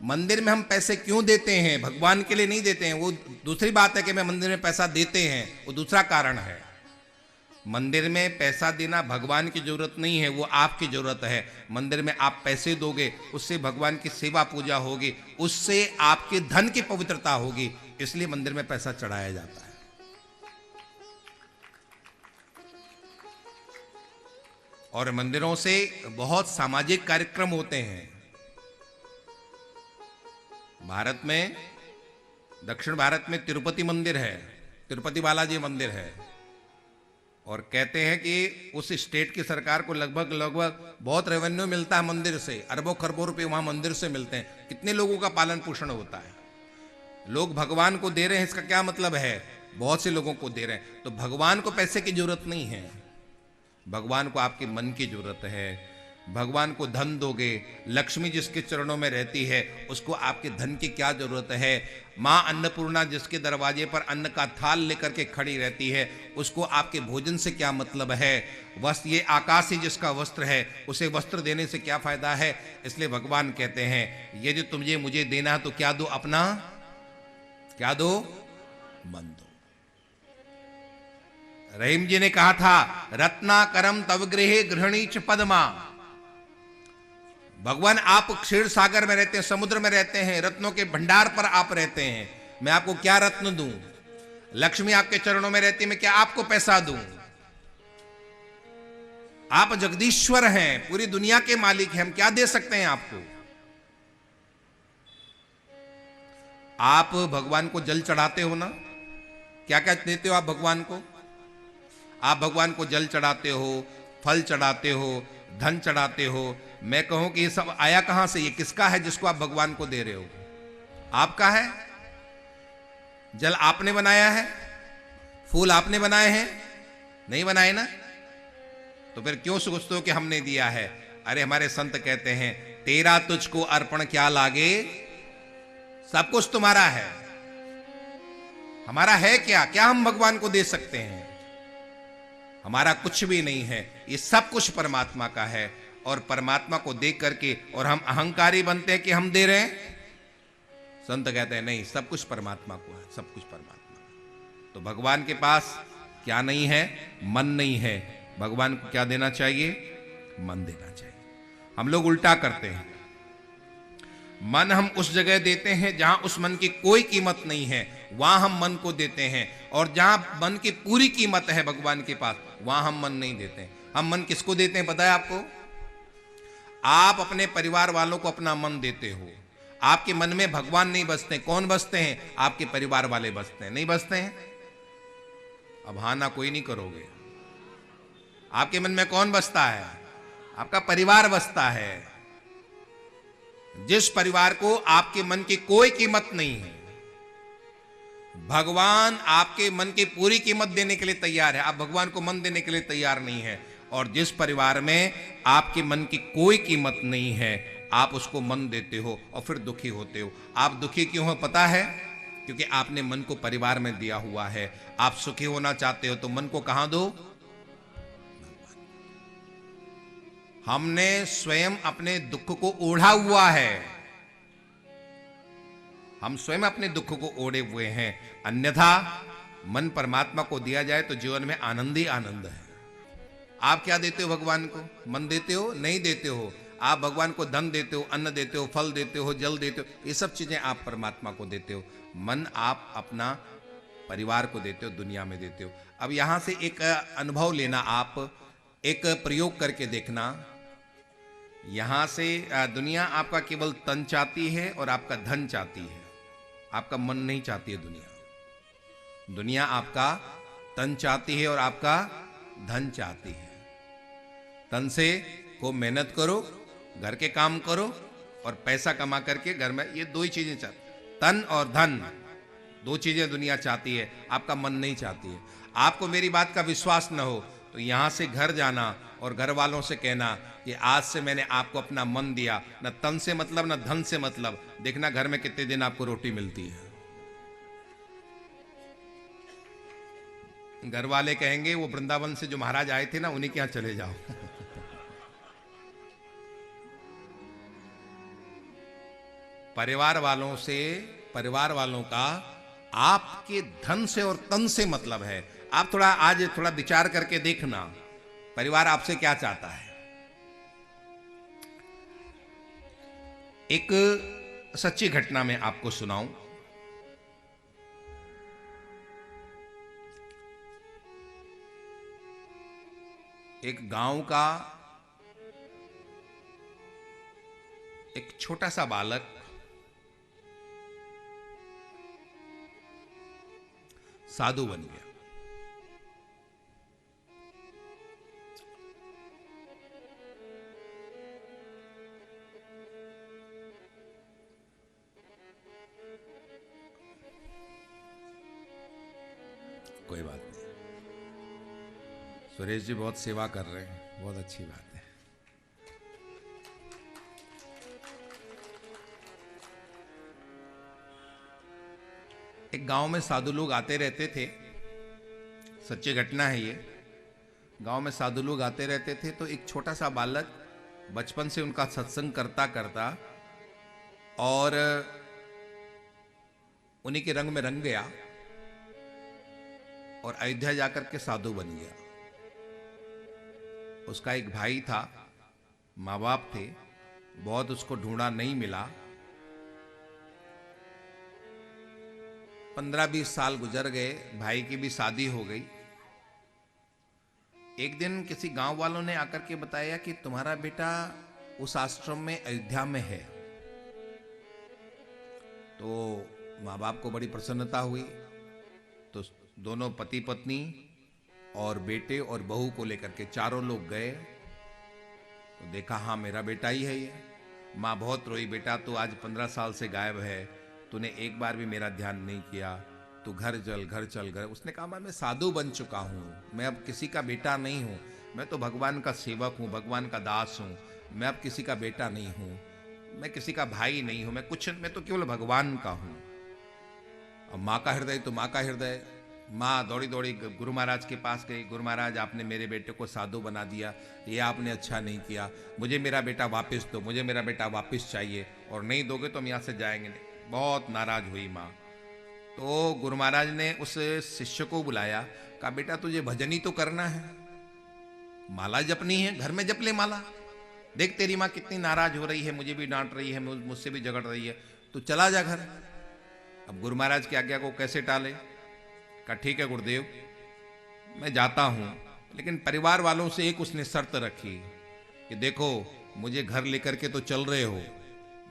मंदिर में हम पैसे क्यों देते हैं? भगवान के लिए नहीं देते हैं। वो दूसरी बात है कि मैं मंदिर में पैसा देते हैं, वो दूसरा कारण है। मंदिर में पैसा देना भगवान की जरूरत नहीं है, वो आपकी जरूरत है। मंदिर में आप पैसे दोगे, उससे भगवान की सेवा पूजा होगी, उससे आपके धन की पवित्रता होगी, इसलिए मंदिर में पैसा चढ़ाया जाता है। और मंदिरों से बहुत सामाजिक कार्यक्रम होते हैं। भारत में, दक्षिण भारत में तिरुपति मंदिर है, तिरुपति बालाजी मंदिर है, और कहते हैं कि उस स्टेट की सरकार को लगभग लगभग बहुत रेवेन्यू मिलता है मंदिर से, अरबों खरबों रुपए वहां मंदिर से मिलते हैं। कितने लोगों का पालन पोषण होता है। लोग भगवान को दे रहे हैं, इसका क्या मतलब है? बहुत से लोगों को दे रहे हैं। तो भगवान को पैसे की जरूरत नहीं है, भगवान को आपके मन की जरूरत है। भगवान को धन दोगे, लक्ष्मी जिसके चरणों में रहती है, उसको आपके धन की क्या जरूरत है? माँ अन्नपूर्णा जिसके दरवाजे पर अन्न का थाल लेकर के खड़ी रहती है, उसको आपके भोजन से क्या मतलब है? वस्त्र, ये आकाश ही जिसका वस्त्र है, उसे वस्त्र देने से क्या फायदा है? इसलिए भगवान कहते हैं, ये जो तुझे मुझे देना है तो क्या दो? अपना क्या दो? मन दो। रहीम जी ने कहा था, रत्नाकरम तव गृहे गृहिणी च पद्मा। भगवान आप क्षीर सागर में रहते हैं, समुद्र में रहते हैं, रत्नों के भंडार पर आप रहते हैं। मैं आपको क्या रत्न दूं? लक्ष्मी आपके चरणों में रहती है, मैं क्या आपको पैसा दूं? आप जगदीश्वर हैं, पूरी दुनिया के मालिक हैं, हम क्या दे सकते हैं आपको? आप भगवान को जल चढ़ाते हो ना? क्या क्या देते हो आप भगवान को? आप भगवान को जल चढ़ाते हो, फल चढ़ाते हो, धन चढ़ाते हो। मैं कहूं कि ये सब आया कहां से? ये किसका है जिसको आप भगवान को दे रहे हो? आपका है? जल आपने बनाया है? फूल आपने बनाए हैं? नहीं बनाए ना? तो फिर क्यों सोचते हो कि हमने दिया है? अरे हमारे संत कहते हैं, तेरा तुझको अर्पण क्या लागे, सब कुछ तुम्हारा है। हमारा है क्या? क्या हम भगवान को दे सकते हैं? हमारा कुछ भी नहीं है, ये सब कुछ परमात्मा का है। और परमात्मा को देख करके और हम अहंकारी बनते हैं कि हम दे रहे हैं। संत कहते हैं नहीं, सब कुछ परमात्मा को है, सब कुछ परमात्मा। तो भगवान के पास क्या नहीं है? मन नहीं है। भगवान को क्या देना चाहिए? मन देना चाहिए। हम लोग उल्टा करते हैं। मन हम उस जगह देते हैं जहां उस मन की कोई कीमत नहीं है, वहां हम मन को देते हैं। और जहां मन की पूरी कीमत है भगवान के पास, वहां हम मन नहीं देते हैं। हम मन किसको देते हैं पता है आपको? आप अपने परिवार वालों को अपना मन देते हो। आपके मन में भगवान नहीं बसते। कौन बसते हैं? आपके परिवार वाले बसते हैं। नहीं बसते हैं? अब हाँ ना कोई नहीं करोगे। आपके मन में कौन बसता है? आपका परिवार बसता है। जिस परिवार को आपके मन की कोई कीमत नहीं है, भगवान आपके मन की पूरी कीमत देने के लिए तैयार है। आप भगवान को मन देने के लिए तैयार नहीं है। और जिस परिवार में आपके मन की कोई कीमत नहीं है, आप उसको मन देते हो और फिर दुखी होते हो। आप दुखी क्यों हो पता है? क्योंकि आपने मन को परिवार में दिया हुआ है। आप सुखी होना चाहते हो तो मन को कहां दो? हमने स्वयं अपने दुख को ओढ़ा हुआ है। हम स्वयं अपने दुख को ओढ़े हुए हैं। अन्यथा मन परमात्मा को दिया जाए तो जीवन में आनंद ही आनंद है। आप क्या देते हो भगवान को? मन देते हो? नहीं देते हो। आप भगवान को धन देते हो, अन्न देते हो, फल देते हो, जल देते हो, ये सब चीजें आप परमात्मा को देते हो। मन आप अपना परिवार को देते हो, दुनिया में देते हो। अब यहां से एक अनुभव लेना, आप एक प्रयोग करके देखना। यहां से दुनिया आपका केवल तन चाहती है और आपका धन चाहती है, आपका मन नहीं चाहती है दुनिया। दुनिया आपका तन चाहती है और आपका धन चाहती है। तन से को मेहनत करो, घर के काम करो और पैसा कमा करके घर में, ये दो ही चीजें चाहती। तन और धन, दो चीजें दुनिया चाहती है, आपका मन नहीं चाहती है। आपको मेरी बात का विश्वास न हो तो यहां से घर जाना और घर वालों से कहना कि आज से मैंने आपको अपना मन दिया। न तन से मतलब, न धन से मतलब। देखना घर में कितने दिन आपको रोटी मिलती है। घर वाले कहेंगे वो वृंदावन से जो महाराज आए थे ना, उन्हीं के यहां चले जाओ। परिवार वालों का आपके धन से और तन से मतलब है। आप आज थोड़ा विचार करके देखना, परिवार आपसे क्या चाहता है। एक सच्ची घटना मैं आपको सुनाऊं। एक गांव का एक छोटा सा बालक साधु बन गया। कोई बात नहीं, सुरेश जी बहुत सेवा कर रहे हैं, बहुत अच्छी बात है। एक गांव में साधु लोग आते रहते थे, सच्ची घटना है ये। गांव में साधु लोग आते रहते थे, तो एक छोटा सा बालक बचपन से उनका सत्संग करता करता और उन्हीं के रंग में रंग गया और अयोध्या जाकर के साधु बन गया। उसका एक भाई था, माँ बाप थे, बहुत उसको ढूंढा, नहीं मिला। 15-20 साल गुजर गए, भाई की भी शादी हो गई। एक दिन किसी गांव वालों ने आकर के बताया कि तुम्हारा बेटा उस आश्रम में अयोध्या में है। तो माँ बाप को बड़ी प्रसन्नता हुई, तो दोनों पति पत्नी और बेटे और बहू को लेकर के चारों लोग गए। तो देखा, हाँ मेरा बेटा ही है ये। माँ बहुत रोई, बेटा तू आज 15 साल से गायब है, तूने एक बार भी मेरा ध्यान नहीं किया, तू घर चल घर। उसने कहा, मैं साधु बन चुका हूँ, मैं अब किसी का बेटा नहीं हूँ, मैं तो भगवान का सेवक हूँ, भगवान का दास हूँ, मैं अब किसी का बेटा नहीं हूँ, मैं किसी का भाई नहीं हूँ, मैं तो केवल भगवान का हूँ। अब माँ का हृदय तो माँ का हृदय। माँ दौड़ी दौड़ी गुरु महाराज के पास गई, गुरु महाराज आपने मेरे बेटे को साधु बना दिया, ये आपने अच्छा नहीं किया, मुझे मेरा बेटा वापस दो, मुझे मेरा बेटा वापस चाहिए, और नहीं दोगे तो हम यहाँ से जाएंगे नहीं। बहुत नाराज हुई माँ। तो गुरु महाराज ने उस शिष्य को बुलाया, कहा बेटा तुझे भजन ही तो करना है, माला जपनी है, घर में जप ले माला। देख तेरी माँ कितनी नाराज हो रही है, मुझे भी डांट रही है, मुझसे भी झगड़ रही है, तू चला जा घर। अब गुरु महाराज की आज्ञा को कैसे टाले। कहा ठीक है गुरुदेव, मैं जाता हूं, लेकिन परिवार वालों से एक उसने शर्त रखी कि देखो मुझे घर लेकर के तो चल रहे हो,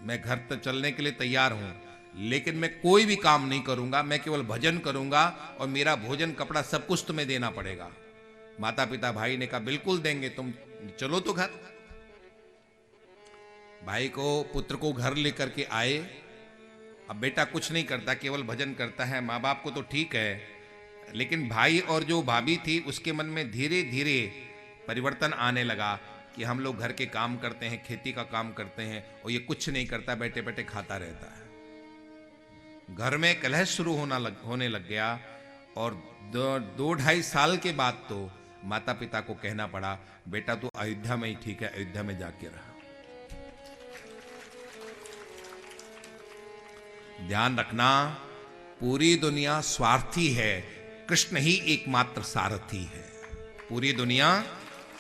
मैं घर तक चलने के लिए तैयार हूं, लेकिन मैं कोई भी काम नहीं करूंगा, मैं केवल भजन करूंगा और मेरा भोजन कपड़ा सब कुछ तुम्हें देना पड़ेगा। माता पिता भाई ने कहा बिल्कुल देंगे, तुम चलो तो घर। भाई को पुत्र को घर लेकर के आए। अब बेटा कुछ नहीं करता, केवल भजन करता है। माँ बाप को तो ठीक है, लेकिन भाई और जो भाभी थी उसके मन में धीरे धीरे परिवर्तन आने लगा कि हम लोग घर के काम करते हैं, खेती का काम करते हैं, और ये कुछ नहीं करता, बैठे बैठे खाता रहता है। घर में कलह शुरू होने लग गया, और 2-2.5 साल के बाद तो माता पिता को कहना पड़ा, बेटा तू अयोध्या में ही ठीक है, अयोध्या में जाके रहा। ध्यान रखना, पूरी दुनिया स्वार्थी है, कृष्ण ही एकमात्र सारथी है। पूरी दुनिया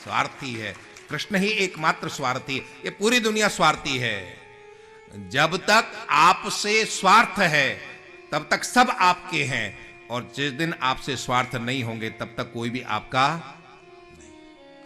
स्वार्थी है, कृष्ण ही एकमात्र स्वार्थी। ये पूरी दुनिया स्वार्थी है। जब तक आपसे स्वार्थ है तब तक सब आपके हैं, और जिस दिन आपसे स्वार्थ नहीं होंगे तब तक कोई भी आपका